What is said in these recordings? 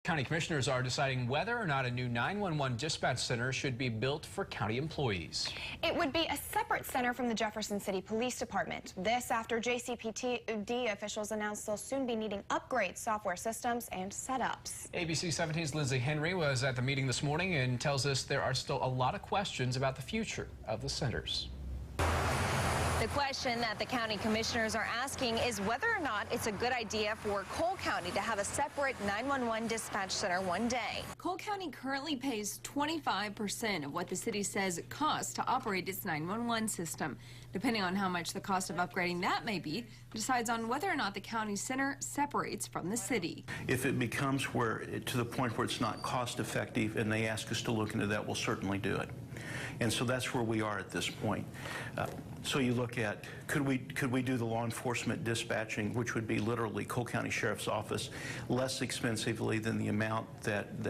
County commissioners are deciding whether or not a new 911 dispatch center should be built for county employees. It would be a separate center from the Jefferson City Police Department. This after JCPD officials announced they'll soon be needing upgrades, software systems, and setups. ABC 17's Lindsay Henry was at the meeting this morning and tells us there are still a lot of questions about the future of the centers. The question that the county commissioners are asking is whether or not it's a good idea for Cole County to have a separate 911 dispatch center one day. Cole County currently pays 25% of what the city says it costs to operate its 911 system. Depending on how much the cost of upgrading that may be, decides on whether or not the county center separates from the city. If it becomes to the point where it's not cost effective and they ask us to look into that, we'll certainly do it. And so that's where we are at this point. So you look at, could we do the law enforcement dispatching, which would be literally Cole County Sheriff's Office, less expensively than the amount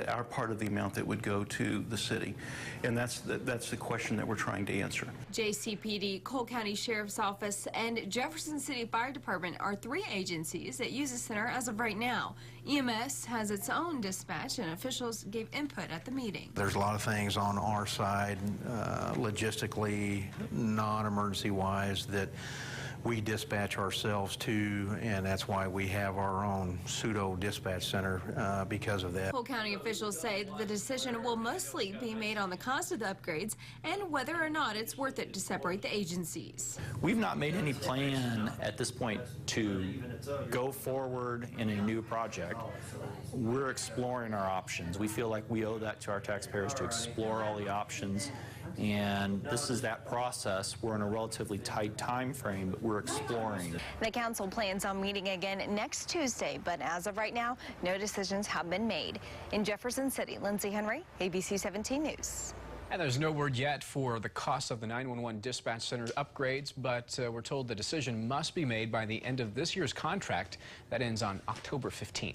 our part of the amount that would go to the city? And that's the question that we're trying to answer. JCPD, Cole County Sheriff's Office, and Jefferson City Fire Department are three agencies that use the center as of right now. EMS has its own dispatch, and officials gave input at the meeting. There's a lot of things on our side, logistically, non-emergency wise, that we dispatch ourselves to, and that's why we have our own pseudo dispatch center because of that. Cole County officials say the decision will mostly be made on the cost of the upgrades and whether or not it's worth it to separate the agencies. We've not made any plan at this point to go forward in a new project. We're exploring our options. We feel like we owe that to our taxpayers to explore all the options, and this is that process. We're in a relatively tight time frame, but we're exploring. The council plans on meeting again next Tuesday, but as of right now, no decisions have been made. In Jefferson City, Lindsay Henry, ABC 17 News. And there's no word yet for the cost of the 911 dispatch center upgrades, but we're told the decision must be made by the end of this year's contract that ends on October 15th.